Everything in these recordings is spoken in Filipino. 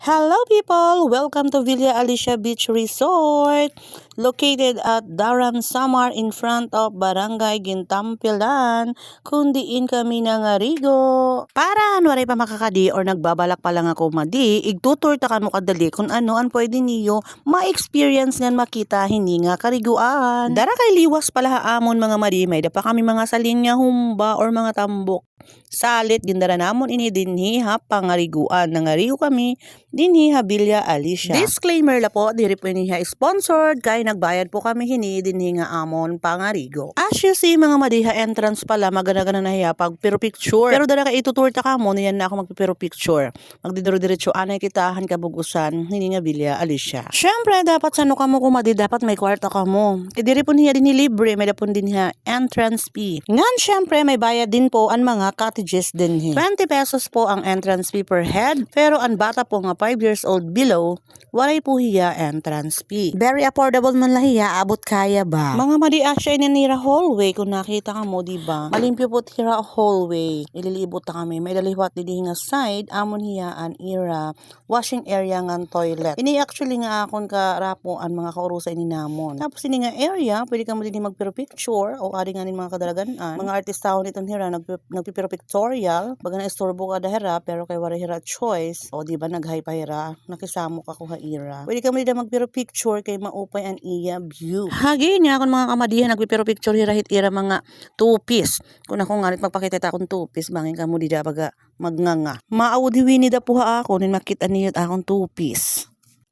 Hello people! Welcome to Villa Alicia Beach Resort, located at Daram Samar in front of Barangay Gintampilan, kundiin kami ng Arigo. Para waray pa makakadi or nagbabalak pa lang ako madi, igtutur ta kamo kadali kung ano ang pwede niyo ma-experience ngan makita hini nga kariguan. Dara kay liwas pala haamon mga madi, may da pa kami mga salinya humba or mga tambok. Salit gindara namon ini dinhi ha pangariguan nangarigo kami dinhi ha Villa Alicia. Disclaimer la po, diri po ini ha sponsored kay nagbayad po kami hini dinhi nga amon pangarigo. As you see mga madiha entrance pala magana-gana na hiya pag pero picture. Pero dara ka itutur ta kamo niyan na ako magpipero picture. Magdidiro-diretso anay kitahan kabugusan hini nga Villa Alicia. Syempre dapat sano kamo kumadi dapat may kwarta kamo. Diri po niya dinhi libre may dapon din ha entrance fee. Ngan syempre may bayad din po ang mga cottages din he. 20 pesos po ang entrance fee per head, pero ang bata po nga 5 years old below, walay po hiya entrance fee. Very affordable man lang hiya, abot kaya ba? Mga madi asya inanira hallway, kung nakita ka mo, diba? Malimpyo po tira hallway. Ililibot ta kami, may daliwat di nga side, amon hiya an ira, washing area ngan toilet. Ini actually nga akon ka rapo ang mga kaurusa ini namon. Tapos ini nga area, pwede ka mo din magpiro picture, o ari nga nin mga kadalagan-an. Mga artistahon itong hira, nagpipiro pictorial, baga na istorbo ka dahera, pero kay wala hira choice, o diba nag-high pa hira, nakisamo ka ko haira. Pwede ka mo din magpiro picture kay maupay an iya view. Hagi niya akong mga kamadihan, nagpipiro picture hira hit ira mga 2-piece. Kung ako nga magpakita ta akong 2-piece, bangin ka mo dida baga magnganga. Maaudiwini da po ha ako, nin makita niyo akong 2-piece.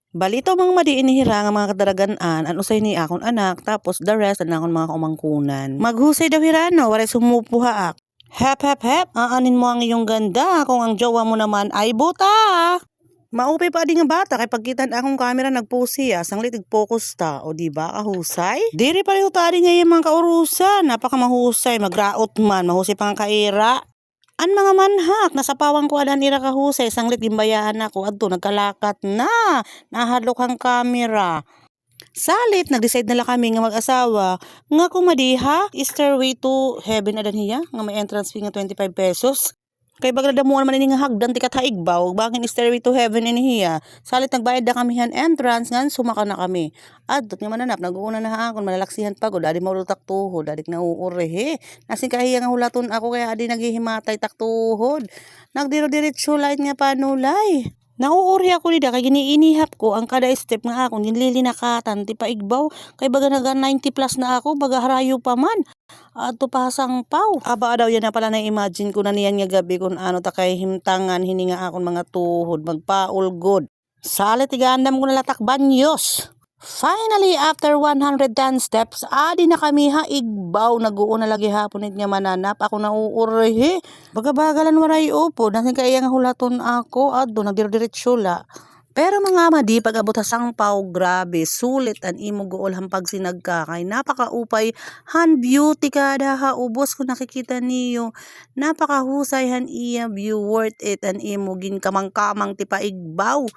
Balito mga madi inihira nga mga kadaragan-an, usay ni akong anak, tapos the rest na akong mga kumangkunan. Maghusay daw hirano, waray sumupuha ak. Hep hep hep, aanin mo ang iyong ganda kung ang jowa mo naman ay buta. Maupay pa di nga bata kay pagkitan akong camera nagpusi sanglit focus ta o di ba kahusay? Diri pareho tari nga yung mga kaurusan, napaka mahusay, magraot man, mahusay pang kaira. An mga manhak, nasa pawang ko adan ira kahusay, sanglit gimbayahan ako, adto nagkalakat na, nahadlok ang camera. Salit, nag-decide nala kami nga mag-asawa, nga kung madiha, Stairway to Heaven adan hiya, nga may entrance fee nga 25 pesos. Kay bagladamuan man ini nga hagdan ti kathaigbaw, bagin Stairway to Heaven ini hiya. Salit nagbayad na kami han entrance, ngan sumaka na kami. Adtot nga mananap, nag-uuna na akon, malalaksihan pagod, adi maulutak tuhod, adi nauure he. Nasin kahiya nga hulaton ako, kaya adi naghihimatay taktuhod. Nagdiro-diretso light nga panulay. Nauuri ako nida kay giniinihap ko ang kada step nga akong ginlilinakatan ti paigbaw kay baga naga 90 plus na ako baga harayo pa man ato pasang paw. Aba daw yan na pala na imagine ko na niyan nga gabi kung ano ta kay himtangan hininga akong mga tuhod magpaul good. Salit igandam ko na latak banyos. Finally, after 110 steps, adi na kami ha igbaw, nag-uuna lagi hapon nga mananap, ako nauurihi. Bagabagalan waray upo, nasin kaya nga hulaton ako, ado, nagdiretso la. Pero mga madi, pag-abot hasang paw, grabe, sulit an imo gool hampag sinagkakay. Napaka-upay, han beauty kada ha, ubos ko nakikita niyo. Napaka-husay han iya view, worth it an imo gin kamang-kamang tipa igbaw.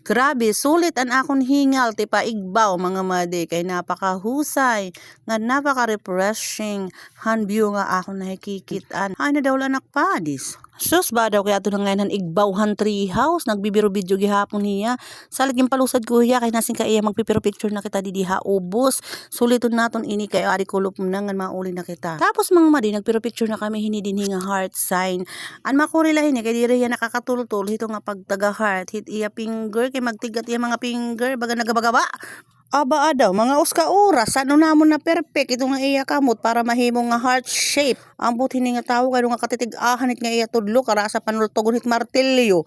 Grabe, sulit an akong hingal ti paigbaw mga madi kay napakahusay nga napaka-refreshing han view nga akong nakikitaan. Ay na daw anak padis. Sus ba daw kaya ito na ngayon han igbawhan tree house, nagbibiro video gihapon niya. Salit yung palusad ko hiya kay nasin ka iya magpipiro picture na kita didiha ubos. Suliton naton ini kay ari kulop na nga mauli na kita. Tapos mga madi nagpiro picture na kami hinidin nga heart sign. An makurila hini kay diri ya nakakatultul hito nga pagtaga heart hit iya finger kay magtigat iya mga finger baga nagabagaba. Aba daw, mga uska oras, ano namon na perfect, ito nga iya kamot para mahimo nga heart shape. Ang buti nga tao kayo nga katitig-ahanit nga iya tudlo, kara sa panultogon hit martilyo.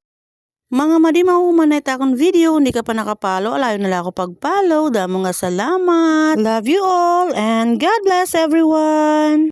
Mga madi mahuman na itakon video, hindi ka pa nakapalo, alayo nala ako pagpalo, damo nga salamat. Love you all, and God bless everyone!